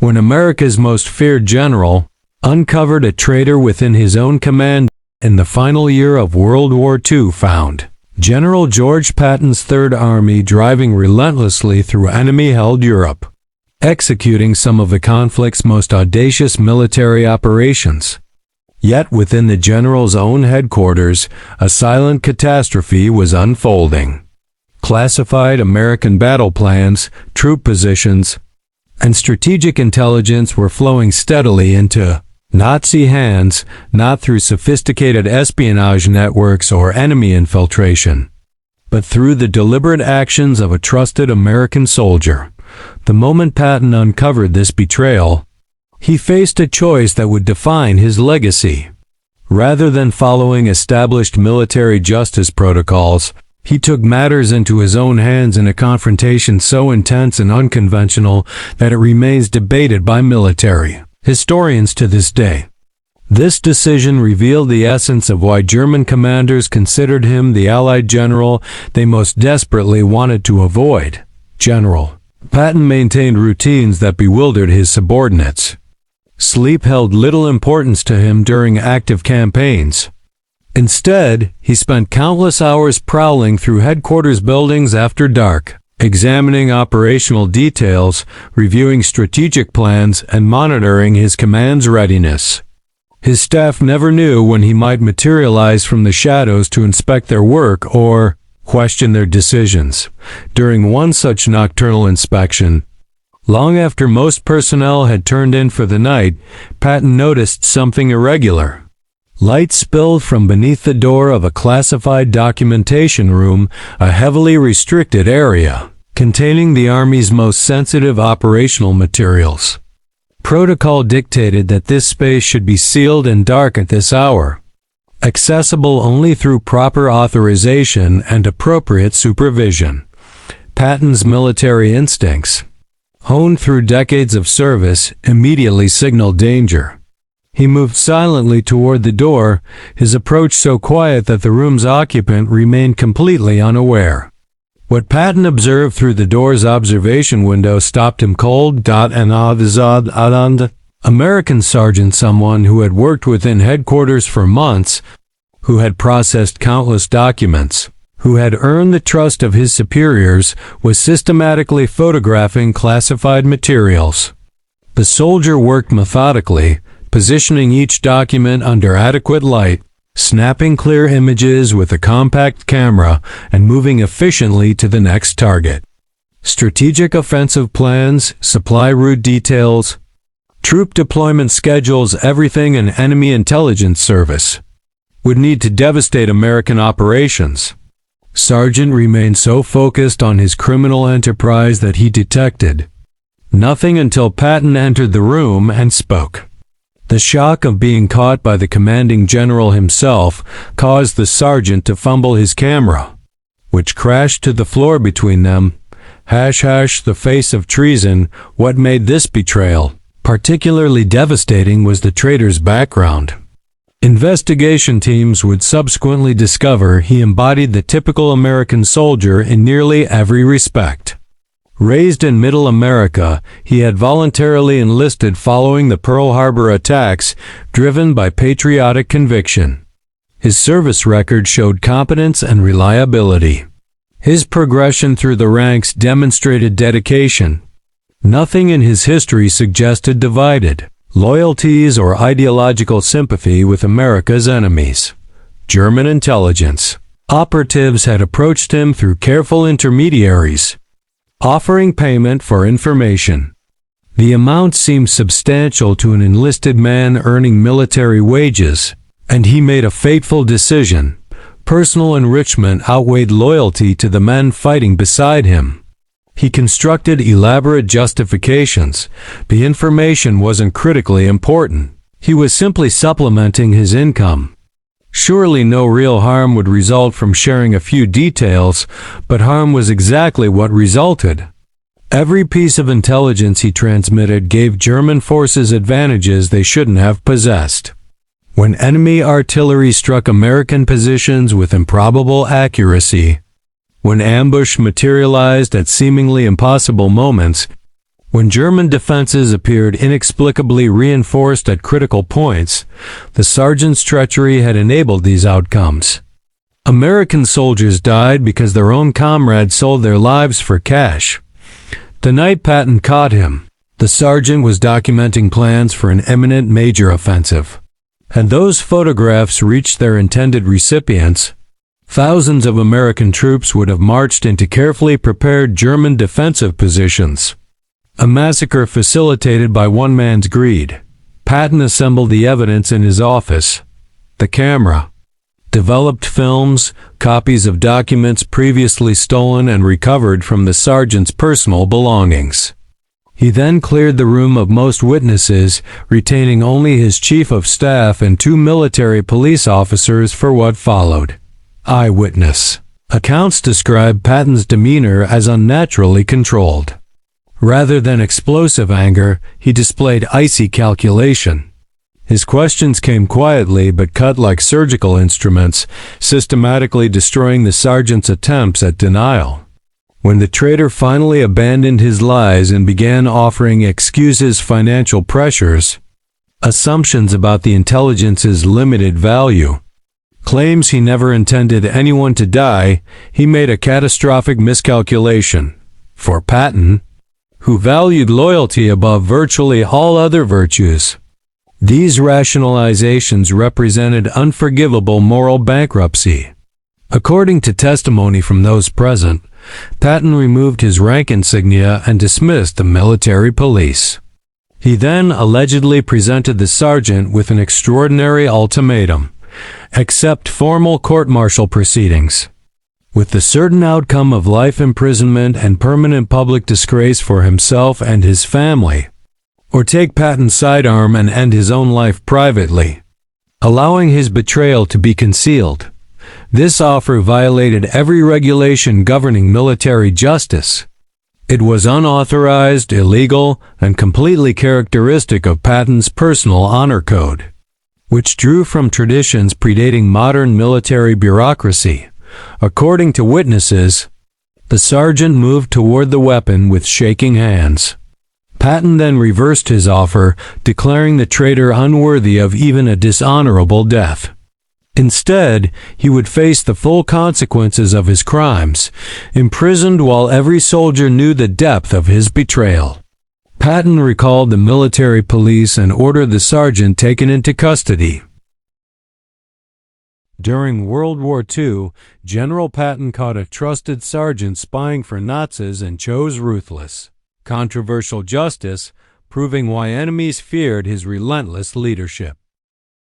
when America's most feared general uncovered a traitor within his own command in the final year of World War II, found General George Patton's Third Army driving relentlessly through enemy-held Europe, executing some of the conflict's most audacious military operations. Yet within the general's own headquarters, a silent catastrophe was unfolding. Classified American battle plans, troop positions, and strategic intelligence were flowing steadily into Nazi hands, not through sophisticated espionage networks or enemy infiltration, but through the deliberate actions of a trusted American soldier. The moment Patton uncovered this betrayal, he faced a choice that would define his legacy. Rather than following established military justice protocols, he took matters into his own hands in a confrontation so intense and unconventional that it remains debated by military historians to this day. This decision revealed the essence of why German commanders considered him the Allied general they most desperately wanted to avoid. General Patton maintained routines that bewildered his subordinates. Sleep held little importance to him during active campaigns. Instead, he spent countless hours prowling through headquarters buildings after dark, examining operational details, reviewing strategic plans, and monitoring his command's readiness. His staff never knew when he might materialize from the shadows to inspect their work or question their decisions. During one such nocturnal inspection, long after most personnel had turned in for the night, Patton noticed something irregular. Light spilled from beneath the door of a classified documentation room, a heavily restricted area containing the Army's most sensitive operational materials. Protocol dictated that this space should be sealed and dark at this hour, accessible only through proper authorization and appropriate supervision. Patton's military instincts, honed through decades of service, immediately signaled danger. He moved silently toward the door, his approach so quiet that the room's occupant remained completely unaware. What Patton observed through the door's observation window stopped him cold. An American sergeant, someone who had worked within headquarters for months, who had processed countless documents, who had earned the trust of his superiors, was systematically photographing classified materials. The soldier worked methodically, positioning each document under adequate light, snapping clear images with a compact camera, and moving efficiently to the next target. Strategic offensive plans, supply route details, troop deployment schedules, everything an enemy intelligence service would need to devastate American operations. Sargent remained so focused on his criminal enterprise that he detected nothing until Patton entered the room and spoke. The shock of being caught by the commanding general himself caused the sergeant to fumble his camera, which crashed to the floor between them. The face of treason. What made this betrayal particularly devastating was the traitor's background. Investigation teams would subsequently discover he embodied the typical American soldier in nearly every respect. Raised in Middle America, he had voluntarily enlisted following the Pearl Harbor attacks, driven by patriotic conviction. His service record showed competence and reliability. His progression through the ranks demonstrated dedication. Nothing in his history suggested divided loyalties or ideological sympathy with America's enemies. German intelligence operatives had approached him through careful intermediaries, offering payment for information. The amount seemed substantial to an enlisted man earning military wages, and he made a fateful decision. Personal enrichment outweighed loyalty to the men fighting beside him. He constructed elaborate justifications. The information wasn't critically important. He was simply supplementing his income. Surely no real harm would result from sharing a few details, but harm was exactly what resulted. Every piece of intelligence he transmitted gave German forces advantages they shouldn't have possessed. When enemy artillery struck American positions with improbable accuracy, when ambush materialized at seemingly impossible moments, When German defenses appeared inexplicably reinforced at critical points, the sergeant's treachery had enabled these outcomes. American soldiers died because their own comrades sold their lives for cash. The night Patton caught him, the sergeant was documenting plans for an imminent major offensive. Had those photographs reached their intended recipients, thousands of American troops would have marched into carefully prepared German defensive positions. A massacre facilitated by one man's greed. Patton assembled the evidence in his office. The camera. Developed films, copies of documents previously stolen and recovered from the sergeant's personal belongings. He then cleared the room of most witnesses, retaining only his chief of staff and 2 military police officers for what followed. Eyewitness. Accounts describe Patton's demeanor as unnaturally controlled. Rather than explosive anger, he displayed icy calculation. His questions came quietly but cut like surgical instruments, systematically destroying the sergeant's attempts at denial. When the traitor finally abandoned his lies and began offering excuses, financial pressures, assumptions about the intelligence's limited value, claims he never intended anyone to die, he made a catastrophic miscalculation. For Patton, who valued loyalty above virtually all other virtues, these rationalizations represented unforgivable moral bankruptcy. According to testimony from those present, Patton removed his rank insignia and dismissed the military police. He then allegedly presented the sergeant with an extraordinary ultimatum: accept formal court-martial proceedings, with the certain outcome of life imprisonment and permanent public disgrace for himself and his family, or take Patton's sidearm and end his own life privately, allowing his betrayal to be concealed. This offer violated every regulation governing military justice. It was unauthorized, illegal, and completely characteristic of Patton's personal honor code, which drew from traditions predating modern military bureaucracy. According to witnesses, the sergeant moved toward the weapon with shaking hands. Patton then reversed his offer, declaring the traitor unworthy of even a dishonorable death. Instead, he would face the full consequences of his crimes, imprisoned while every soldier knew the depth of his betrayal. Patton recalled the military police and ordered the sergeant taken into custody. During World War II, General Patton caught a trusted sergeant spying for Nazis and chose ruthless, controversial justice, proving why enemies feared his relentless leadership.